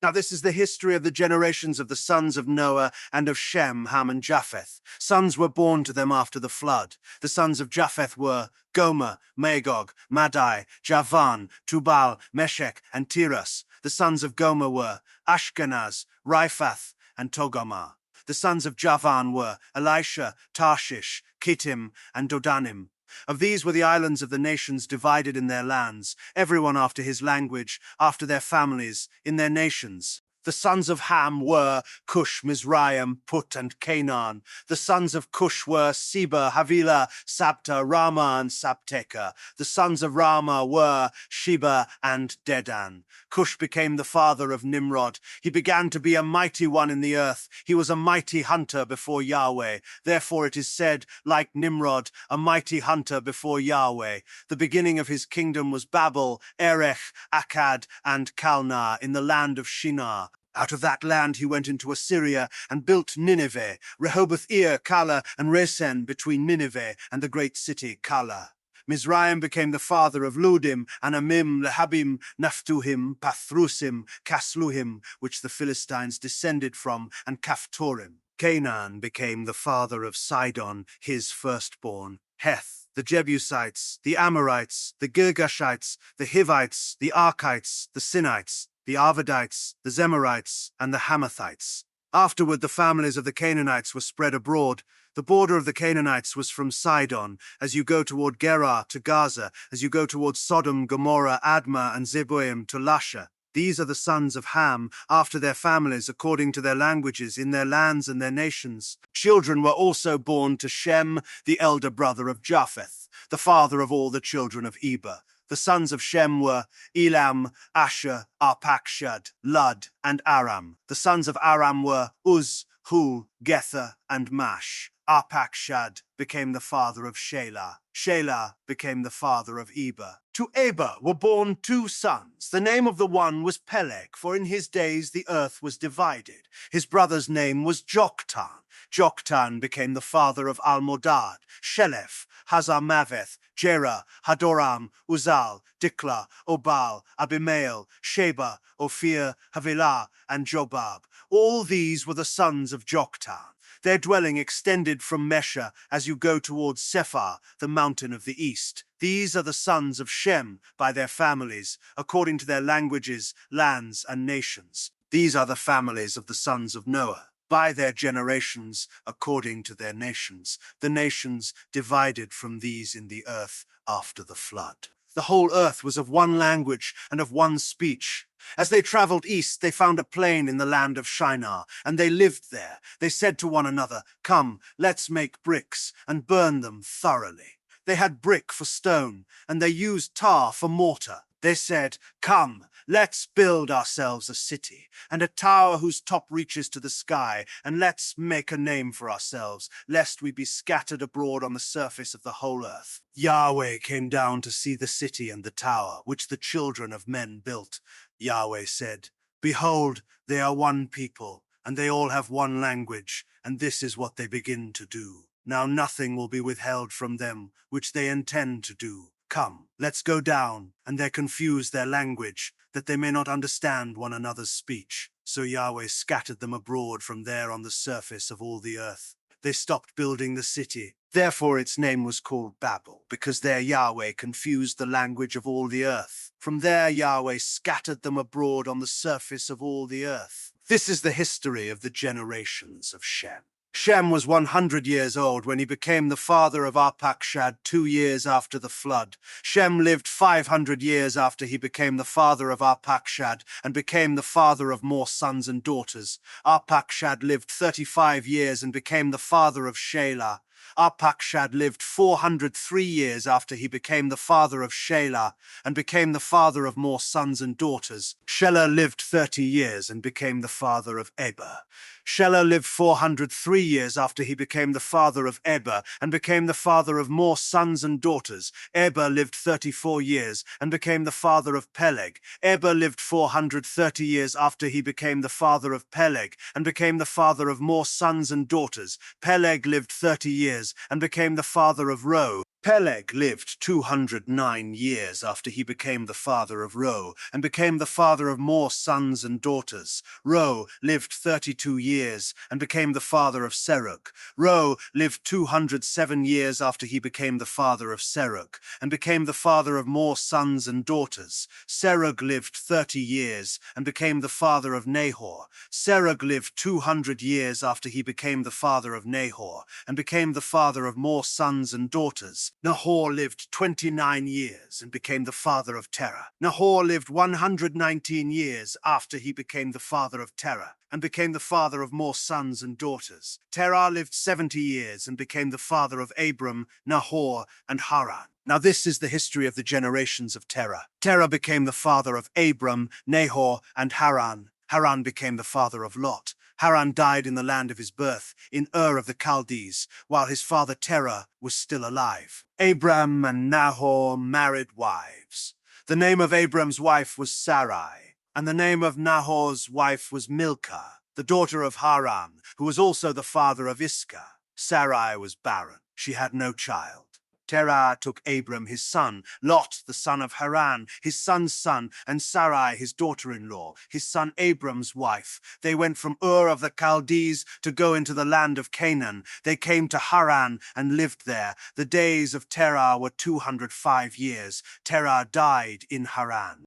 Now this is the history of the generations of the sons of Noah and of Shem, Ham, and Japheth. Sons were born to them after the flood. The sons of Japheth were Gomer, Magog, Madai, Javan, Tubal, Meshech, and Tiras. The sons of Gomer were Ashkenaz, Riphath, and Togarmah. The sons of Javan were Elisha, Tarshish, Kittim, and Dodanim. Of these were the islands of the nations divided in their lands, everyone after his language, after their families, in their nations. The sons of Ham were Cush, Mizraim, Put, and Canaan. The sons of Cush were Seba, Havilah, Sabta, Rama, and Sabteka. The sons of Rama were Sheba and Dedan. Cush became the father of Nimrod. He began to be a mighty one in the earth. He was a mighty hunter before Yahweh. Therefore it is said, like Nimrod, a mighty hunter before Yahweh. The beginning of his kingdom was Babel, Erech, Akkad, and Calneh in the land of Shinar. Out of that land he went into Assyria and built Nineveh, Rehoboth-ir, Calah, and Resen between Nineveh and the great city Calah. Mizraim became the father of Ludim, Anamim, Lehabim, Naphtuhim, Pathrusim, Casluhim, which the Philistines descended from, and Caphtorim. Canaan became the father of Sidon, his firstborn, Heth, the Jebusites, the Amorites, the Girgashites, the Hivites, the Archites, the Sinites, the Arvadites, the Zemarites, and the Hamathites. Afterward the families of the Canaanites were spread abroad. The border of the Canaanites was from Sidon, as you go toward Gerar to Gaza, as you go toward Sodom, Gomorrah, Admah, and Zeboim to Lasha. These are the sons of Ham, after their families, according to their languages, in their lands and their nations. Children were also born to Shem, the elder brother of Japheth, the father of all the children of Eber. The sons of Shem were Elam, Asher, Arpachshad, Lud, and Aram. The sons of Aram were Uz, Hul, Gether, and Mash. Arpachshad became the father of Shelah. Shelah became the father of Eber. To Eber were born two sons. The name of the one was Peleg, for in his days the earth was divided. His brother's name was Joktan. Joktan became the father of Almodad, Sheleph, Hazarmaveth, Jerah, Hadoram, Uzal, Dikla, Obal, Abimael, Sheba, Ophir, Havilah, and Jobab. All these were the sons of Joktan. Their dwelling extended from Mesha as you go towards Sephar, the mountain of the east. These are the sons of Shem by their families, according to their languages, lands, and nations. These are the families of the sons of Noah, by their generations, according to their nations. The nations divided from these in the earth after the flood. The whole earth was of one language and of one speech. As they traveled east, they found a plain in the land of Shinar, and they lived there. They said to one another, "Come, let's make bricks and burn them thoroughly." They had brick for stone, and they used tar for mortar. They said, "Come, let's build ourselves a city, and a tower whose top reaches to the sky, and let's make a name for ourselves, lest we be scattered abroad on the surface of the whole earth." Yahweh came down to see the city and the tower, which the children of men built. Yahweh said, "Behold, they are one people, and they all have one language, and this is what they begin to do. Now nothing will be withheld from them, which they intend to do. Come, let's go down, and they confuse their language, that they may not understand one another's speech." So Yahweh scattered them abroad from there on the surface of all the earth. They stopped building the city. Therefore its name was called Babel, because there Yahweh confused the language of all the earth. From there Yahweh scattered them abroad on the surface of all the earth. This is the history of the generations of Shem. Shem was 100 years old when he became the father of Arpachshad 2 years after the flood. Shem lived 500 years after he became the father of Arpachshad and became the father of more sons and daughters. Arpachshad lived 35 years and became the father of Shelah. Arpachshad lived 403 years after he became the father of Shelah and became the father of more sons and daughters. Shelah lived 30 years and became the father of Eber. Shelah lived 403 years after he became the father of Eber and became the father of more sons and daughters. Eber lived 34 years and became the father of Peleg. Eber lived 430 years after he became the father of Peleg and became the father of more sons and daughters. Peleg lived 30 years and became the father of Ro. Peleg lived 209 years after he became the father of Ro, and became the father of more sons and daughters. Ro lived 32 years, and became the father of Serug. Ro lived 207 years after he became the father of Serug, and became the father of more sons and daughters. Serug lived 30 years, and became the father of Nahor. Serug lived 200 years after he became the father of Nahor, and became the father of more sons and daughters. Nahor lived 29 years and became the father of Terah. Nahor lived 119 years after he became the father of Terah, and became the father of more sons and daughters. Terah lived 70 years and became the father of Abram, Nahor, and Haran. Now this is the history of the generations of Terah. Terah became the father of Abram, Nahor, and Haran. Haran became the father of Lot. Haran died in the land of his birth, in Ur of the Chaldees, while his father Terah was still alive. Abram and Nahor married wives. The name of Abram's wife was Sarai, and the name of Nahor's wife was Milcah, the daughter of Haran, who was also the father of Iscah. Sarai was barren. She had no child. Terah took Abram his son, Lot the son of Haran, his son's son, and Sarai his daughter-in-law, his son Abram's wife. They went from Ur of the Chaldees to go into the land of Canaan. They came to Haran and lived there. The days of Terah were 205 years. Terah died in Haran.